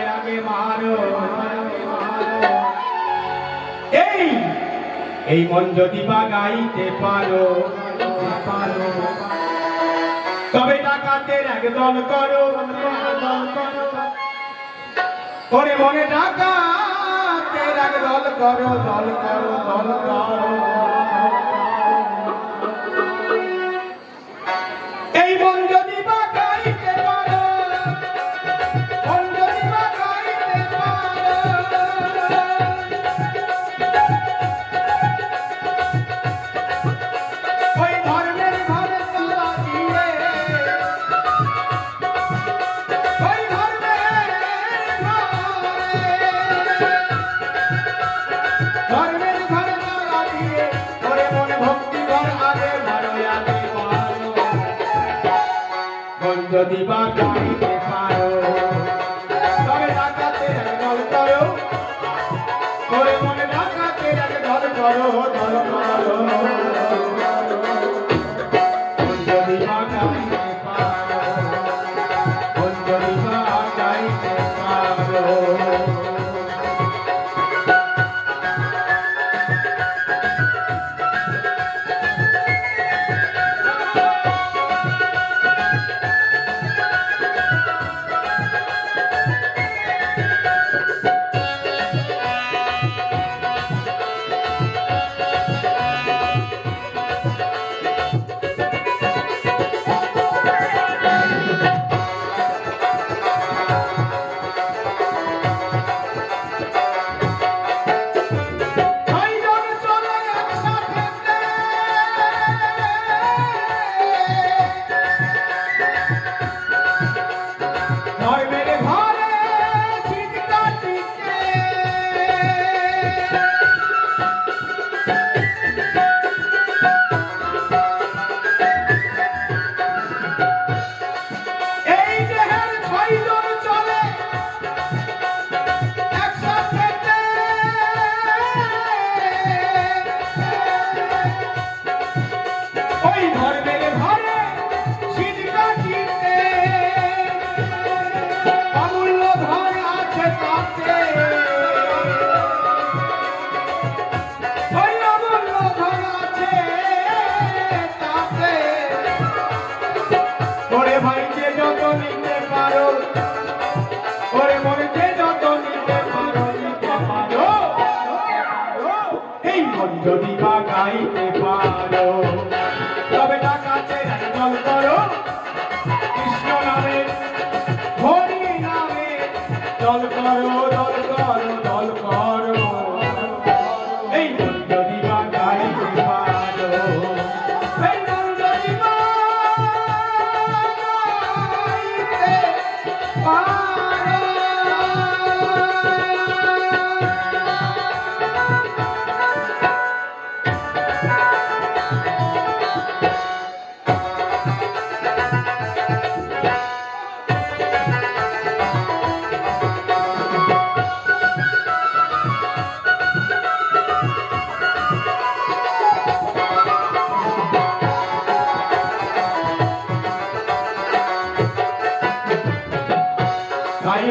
আগে মারো এই মন যদি বা গাইতে পারো তবে ডাকাতের একদল করো করে মনে ডাকাতের একদল করো দল করো দল করো এই মন যদি বা গাইতে পারো মন যদি বা গাইতে পারো ওই ধর্মের ঘরে তালা দিয়ে ওই ধর্মের ঘরে তালা দিয়ে ওরে মনে ভক্তি ঘর আগে মারো আগে মারো মন যদি বা গাইতে পারো তবে ডাকাতের একদল করো ওরে মনে ডাকাতের একদল করো দল করো মন যদি বা গাইতে পারো মন যদি বা গাইতে পারো যদি বা গাইতে পারো তবে ডাকাতের একদল করো কৃষ্ণ নামে হরি নামে দল করো দল করো দল করো এই যদি বা গাইতে পারো এই যদি বা গাইতে পারো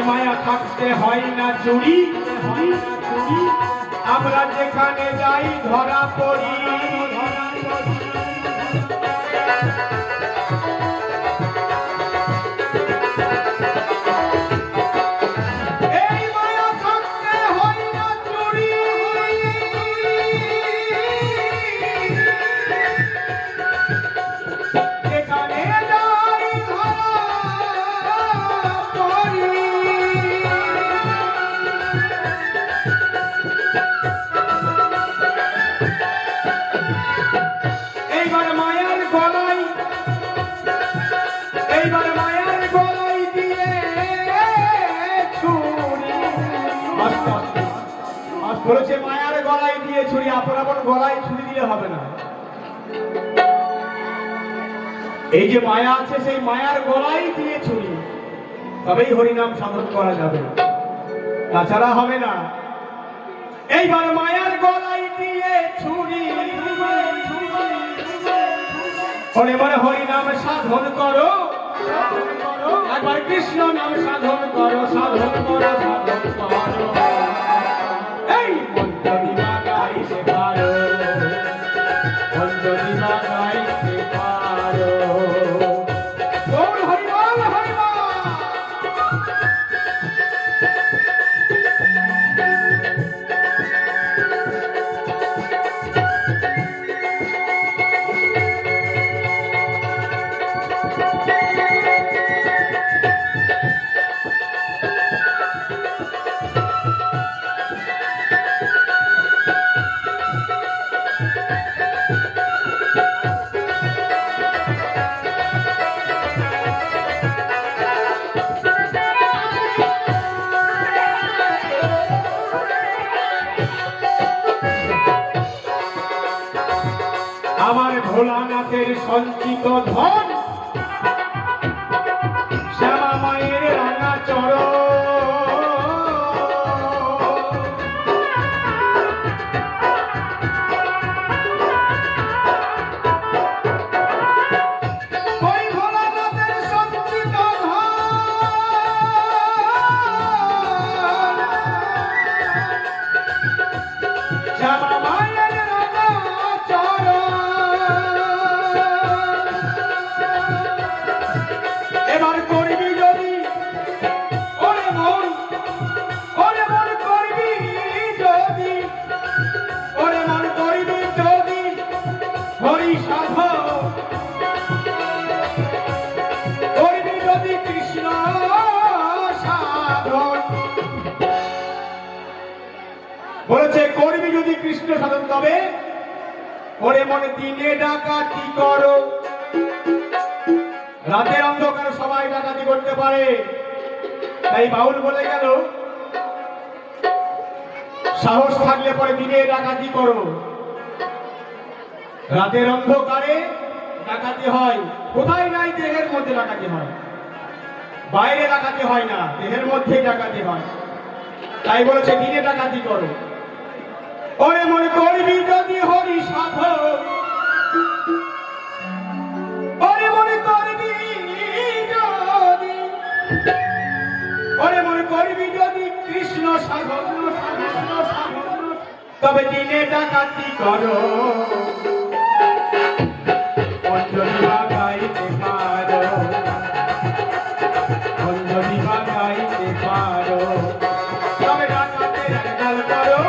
মায়া থাকতে হয় না চুরি আমরা যেখানে যাই ধরা পড়ি এই মায়া থাকতে হয় না চুরি যেখানে যাই ধরা পড়ি এইবার মায়ার গলায় দিয়ে ছুরি বলেছে মায়ার গলায় দিয়ে ছুরি আপন গলায় ছুরি দিলে হবে না এই যে মায়া আছে সেই মায়ার গলায় দিয়ে ছুরি তবেই হরিনাম সাধন করা যাবে তাছাড়া হবে না এইবার মায়ার গলায় দিয়ে ছুরি এবার হরিনাম সাধন করো একবার কৃষ্ণ নাম সাধন করো সাধন করো ভোলানাথের সঞ্চিত ধন শ্যামা মায়ের রাঙা চরণ এবার করবি যদি ওরে মন করবি যদি ওরে মন করবি যদি হরি সাধন করবি যদি কৃষ্ণ সাধন বলেছে করবি যদি কৃষ্ণ সাধন তবে ওরে মনে দিনে ডাকাতি করো রাতের অন্ধকারে সবাই ডাকাতি করতে পারে তাই বাউল বলে গেল সাহস থাকলে পরে দিনে ডাকাতি করো রাতের অন্ধকারে ডাকাতি হয় কোথায় নাই দেহের মধ্যে ডাকাতি হয় বাইরে ডাকাতি হয় না দেহের মধ্যেই ডাকাতি হয় তাই বলেছে দিনে ডাকাতি করো ওরে মনে করবি যদি হরি সাধন ওরে মনে করবি যদি ওরে মনে করবি যদি কৃষ্ণ সাধন তবে দিনে ডাকাতি করো অঞ্জলি বাগাইতে পারো অঞ্জলি বাগাইতে পারো তবে ডাকাতের গাল করো